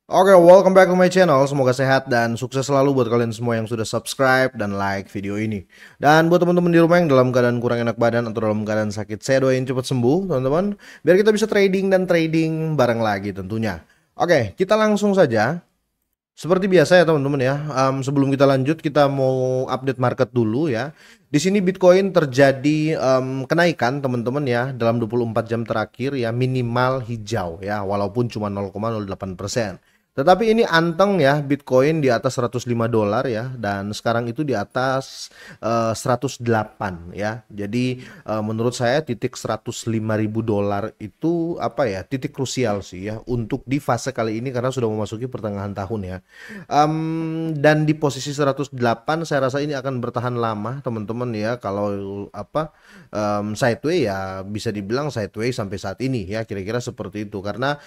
Oke, welcome back to my channel. Semoga sehat dan sukses selalu buat kalian semua yang sudah subscribe dan like video ini. Dan buat teman-teman di rumah yang dalam keadaan kurang enak badan atau dalam keadaan sakit, saya doain cepat sembuh, teman-teman. Biar kita bisa trading dan trading bareng lagi tentunya. Oke, kita langsung saja. Seperti biasa ya teman-teman ya. Sebelum kita lanjut, kita mau update market dulu ya. Di sini Bitcoin terjadi kenaikan teman-teman ya dalam 24 jam terakhir ya, minimal hijau ya, walaupun cuma 0,08%. Tetapi ini anteng ya, Bitcoin di atas 105 dolar ya, dan sekarang itu di atas 108 ya. Jadi menurut saya titik 105.000 dolar itu apa ya, titik krusial sih ya untuk di fase kali ini karena sudah memasuki pertengahan tahun ya. Dan di posisi 108 saya rasa ini akan bertahan lama teman-teman ya. Kalau apa sideways ya bisa dibilang sideways sampai saat ini ya, kira-kira seperti itu karena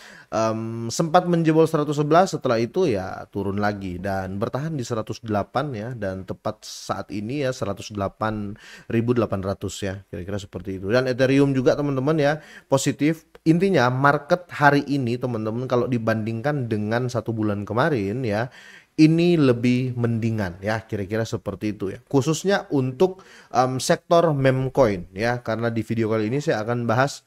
sempat menjebol 111, setelah itu ya turun lagi dan bertahan di 108 ya, dan tepat saat ini ya 108.800 ya, kira-kira seperti itu. Dan Ethereum juga teman-teman ya positif. Intinya market hari ini teman-teman kalau dibandingkan dengan 1 bulan kemarin ya, ini lebih mendingan ya, kira-kira seperti itu ya, khususnya untuk sektor meme coin ya, karena di video kali ini saya akan bahas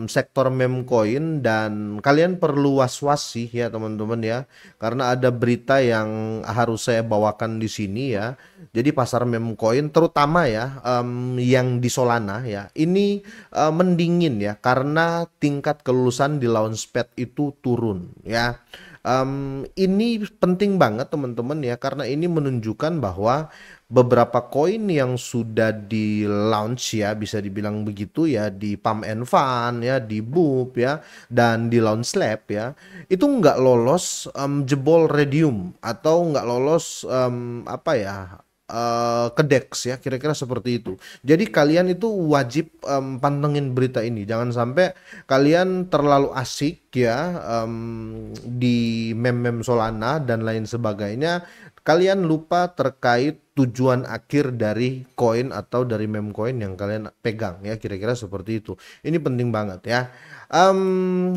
sektor meme coin, dan kalian perlu was-was sih ya teman-teman ya, karena ada berita yang harus saya bawakan di sini ya. Jadi pasar meme coin terutama ya yang di Solana ya, ini mendingin ya karena tingkat kelulusan di Launchpad itu turun ya. Ini penting banget teman-teman ya, karena ini menunjukkan bahwa beberapa koin yang sudah di launch ya, bisa dibilang begitu ya, di Pump and Fund ya, di Boop ya, dan di Launch Lab ya, itu nggak lolos jebol Redium atau nggak lolos apa ya, ke DEX ya, kira-kira seperti itu. Jadi kalian itu wajib pantengin berita ini, jangan sampai kalian terlalu asik ya di meme-meme Solana dan lain sebagainya, kalian lupa terkait tujuan akhir dari koin atau dari meme coin yang kalian pegang ya, kira-kira seperti itu. Ini penting banget ya.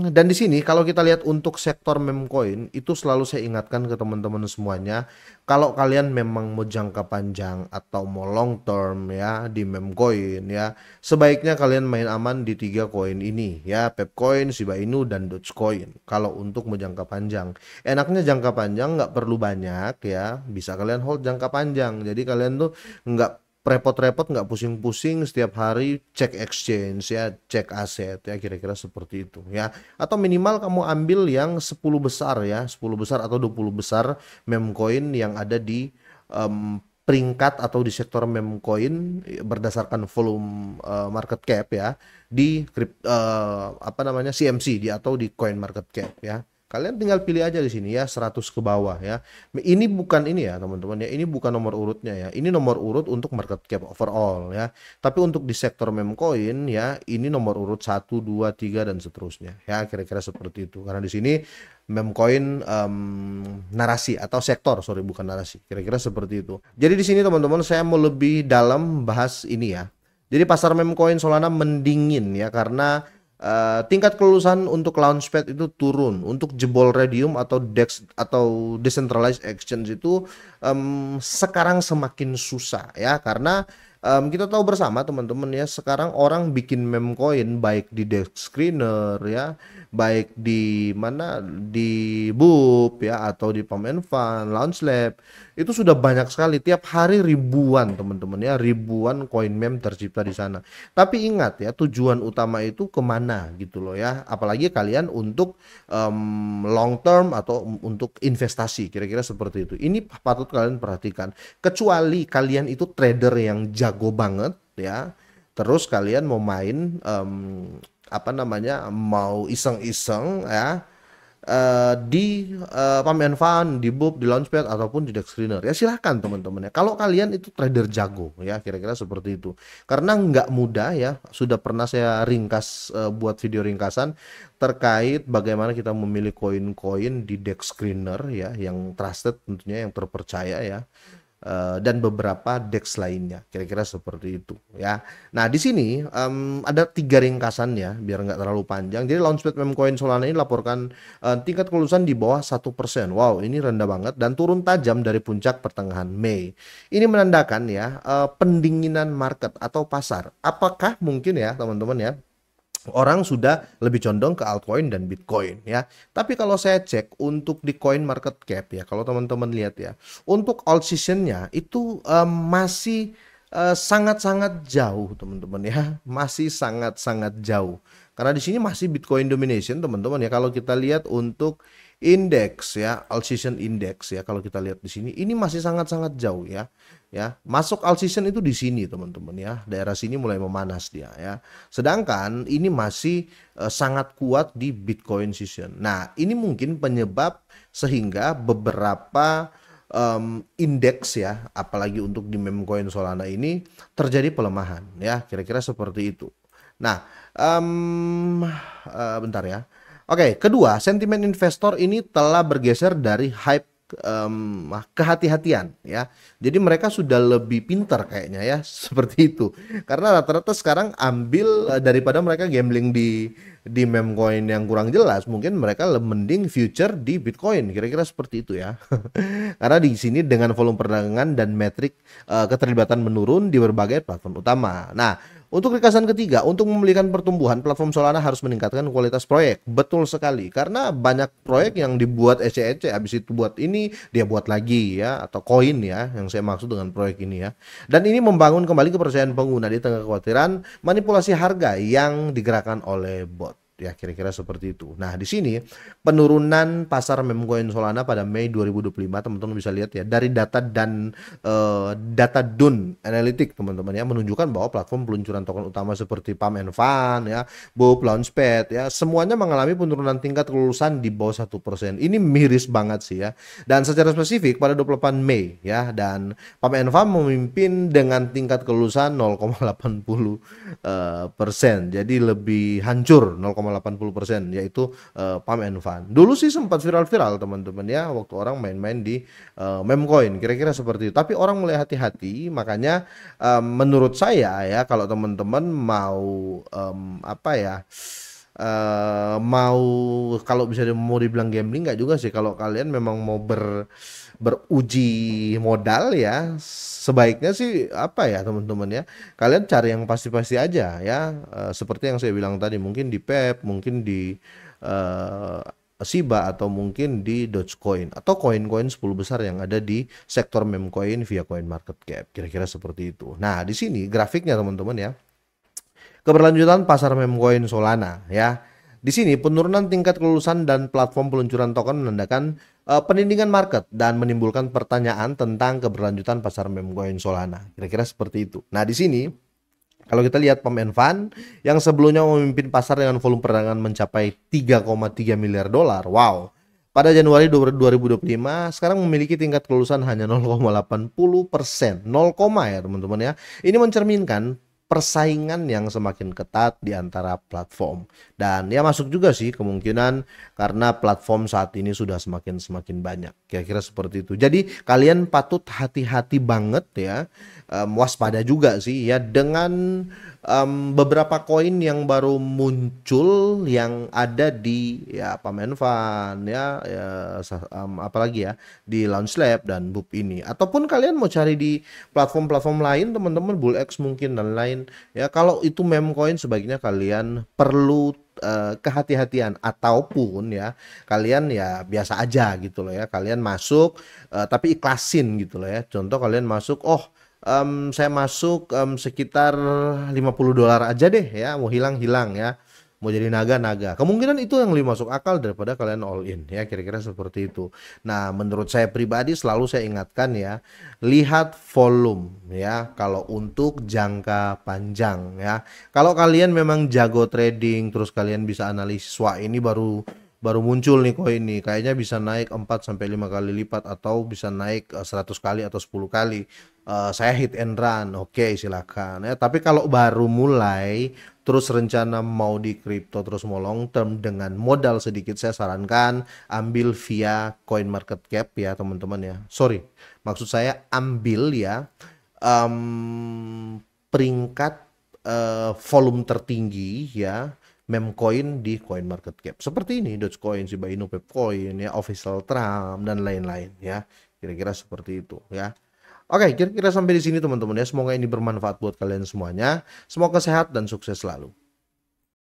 Dan di sini kalau kita lihat untuk sektor meme coin itu selalu saya ingatkan ke teman-teman semuanya, kalau kalian memang mau jangka panjang atau mau long term ya di meme coin ya, sebaiknya kalian main aman di 3 koin ini ya, Pepcoin, Shiba Inu, dan Dogecoin. Kalau untuk mau jangka panjang, enaknya jangka panjang nggak perlu banyak ya, bisa kalian hold jangka panjang. Jadi kalian tuh nggak repot-repot, nggak pusing-pusing setiap hari cek exchange ya, cek aset ya, kira-kira seperti itu ya. Atau minimal kamu ambil yang 10 besar ya, 10 besar atau 20 besar meme coin yang ada di peringkat atau di sektor meme coin berdasarkan volume market cap ya, di apa namanya, CMC di atau di coin market cap ya. Kalian tinggal pilih aja di sini ya, 100 ke bawah ya. Ini bukan ini ya teman-teman ya, ini bukan nomor urutnya ya. Ini nomor urut untuk market cap overall ya. Tapi untuk di sektor meme coin ya, ini nomor urut 1, 2, 3 dan seterusnya ya, kira-kira seperti itu. Karena di sini meme coin narasi atau sektor, sorry bukan narasi, kira-kira seperti itu. Jadi di sini teman-teman saya mau lebih dalam bahas ini ya. Jadi pasar meme coin Solana mendingin ya, karena tingkat kelulusan untuk Launchpad itu turun, untuk jebol Redium atau DEX atau Decentralized Exchange itu sekarang semakin susah ya, karena kita tahu bersama teman-teman ya, sekarang orang bikin meme coin baik di DEX Screener ya, baik di mana, di Boop ya, atau di Pump and Fund, Launch Lab, itu sudah banyak sekali, tiap hari ribuan teman-teman ya, ribuan koin meme tercipta di sana. Tapi ingat ya, tujuan utama itu kemana gitu loh ya. Apalagi kalian untuk long term atau untuk investasi, kira-kira seperti itu. Ini patut kalian perhatikan. Kecuali kalian itu trader yang jago banget ya. Terus kalian mau main apa namanya, mau iseng-iseng ya, di Pump and Fund, di Boop, di Launchpad ataupun di Dex Screener ya, silahkan teman-teman ya. Kalau kalian itu trader jago ya, kira-kira seperti itu. Karena nggak mudah ya. Sudah pernah saya ringkas, buat video ringkasan terkait bagaimana kita memilih koin-koin di Dex Screener ya, yang trusted tentunya, yang terpercaya ya. dan beberapa DEX lainnya, kira-kira seperti itu ya. Nah di sini ada 3 ringkasannya biar nggak terlalu panjang. Jadi Launchpad Memcoin Solana ini laporkan tingkat kelulusan di bawah 1%. Wow, ini rendah banget dan turun tajam dari puncak pertengahan Mei. Ini menandakan ya pendinginan market atau pasar. Apakah mungkin ya teman-teman ya, orang sudah lebih condong ke altcoin dan Bitcoin ya. Tapi kalau saya cek untuk di coin market cap ya, kalau teman-teman lihat ya, untuk alt seasonnya itu masih sangat-sangat jauh teman-teman ya, masih sangat-sangat jauh. Karena di sini masih Bitcoin domination teman-teman ya. Kalau kita lihat untuk indeks ya, alt season index ya, kalau kita lihat di sini ini masih sangat-sangat jauh ya. Ya, masuk alt season itu di sini teman-teman ya. Daerah sini mulai memanas dia ya. Sedangkan ini masih sangat kuat di Bitcoin season. Nah, ini mungkin penyebab sehingga beberapa indeks ya, apalagi untuk di memcoin Solana ini terjadi pelemahan ya, kira-kira seperti itu. Nah, bentar ya. Oke, kedua, sentimen investor ini telah bergeser dari hype kehati-hatian ya. Jadi mereka sudah lebih pintar kayaknya ya, seperti itu. Karena rata-rata sekarang ambil daripada mereka gambling di meme coin yang kurang jelas, mungkin mereka mending future di Bitcoin, kira-kira seperti itu ya. Karena di sini dengan volume perdagangan dan metrik keterlibatan menurun di berbagai platform utama. Nah, untuk ringkasan ketiga, untuk memulihkan pertumbuhan, platform Solana harus meningkatkan kualitas proyek. Betul sekali, karena banyak proyek yang dibuat ece-ece, habis itu buat ini, dia buat lagi ya, atau koin ya, yang saya maksud dengan proyek ini ya. Dan ini membangun kembali kepercayaan pengguna di tengah kekhawatiran manipulasi harga yang digerakkan oleh bot. Ya, kira-kira seperti itu. Nah, di sini penurunan pasar memcoin Solana pada Mei 2025, teman-teman bisa lihat ya, dari data dan data Dun Analytics teman-teman ya, menunjukkan bahwa platform peluncuran token utama seperti Pump and Fund ya, Boop, Launchpad ya, semuanya mengalami penurunan tingkat kelulusan di bawah 1%. Ini miris banget sih ya. Dan secara spesifik pada 28 Mei ya, dan Pump and Fund memimpin dengan tingkat kelulusan 0,80%. Jadi lebih hancur 0,80%, yaitu Pump and Fund. Dulu sih sempat viral-viral teman-teman ya, waktu orang main-main di memcoin, kira-kira seperti itu. Tapi orang mulai hati-hati, makanya menurut saya ya, kalau teman-teman mau apa ya, mau, kalau bisa mau dibilang gambling nggak juga sih, kalau kalian memang mau beruji modal ya, sebaiknya sih apa ya teman-teman ya, kalian cari yang pasti-pasti aja ya, seperti yang saya bilang tadi, mungkin di PEP, mungkin di Shiba, atau mungkin di Dogecoin, atau koin-koin 10 besar yang ada di sektor memcoin via coin market cap, kira-kira seperti itu. Nah di sini grafiknya teman-teman ya, keberlanjutan pasar memcoin Solana ya. Di sini penurunan tingkat kelulusan dan platform peluncuran token menandakan penindingan market dan menimbulkan pertanyaan tentang keberlanjutan pasar memcoin Solana. Kira-kira seperti itu. Nah, di sini kalau kita lihat Pump and Fund yang sebelumnya memimpin pasar dengan volume perdagangan mencapai 3,3 miliar dolar. Wow. Pada Januari 2025 sekarang memiliki tingkat kelulusan hanya 0,80%. 0, ya teman-teman ya. Ini mencerminkan persaingan yang semakin ketat di antara platform, dan ya masuk juga sih kemungkinan karena platform saat ini sudah semakin banyak, kira-kira seperti itu. Jadi kalian patut hati-hati banget ya, waspada juga sih ya dengan beberapa koin yang baru muncul yang ada di ya Pump and Fund ya, apalagi ya di Launchpad dan Boop ini, ataupun kalian mau cari di platform-platform lain teman-teman, BullX mungkin dan lain ya. Kalau itu meme coin sebaiknya kalian perlu kehati-hatian, ataupun ya kalian ya biasa aja gitu loh ya, kalian masuk tapi ikhlasin gitu loh ya. Contoh kalian masuk, saya masuk sekitar 50 dolar aja deh ya, mau hilang-hilang ya, mau jadi naga-naga. Kemungkinan itu yang lebih masuk akal daripada kalian all in ya, kira-kira seperti itu. Nah, menurut saya pribadi selalu saya ingatkan ya, lihat volume ya kalau untuk jangka panjang ya. Kalau kalian memang jago trading, terus kalian bisa analisis, wah ini baru baru muncul nih koin nih, kayaknya bisa naik 4 sampai 5 kali lipat atau bisa naik 100 kali atau 10 kali. Saya hit and run, oke silakan ya. Tapi kalau baru mulai terus rencana mau di crypto terus mau long term dengan modal sedikit, saya sarankan ambil via coin market cap ya teman-teman ya. Sorry, maksud saya ambil ya peringkat volume tertinggi ya meme coin di coin market cap seperti ini, Dogecoin, Shiba Inu, Pepcoin ya, Official Trump dan lain-lain ya, kira-kira seperti itu ya. Oke, kira-kira sampai di sini teman-teman ya, semoga ini bermanfaat buat kalian semuanya, semoga sehat dan sukses selalu.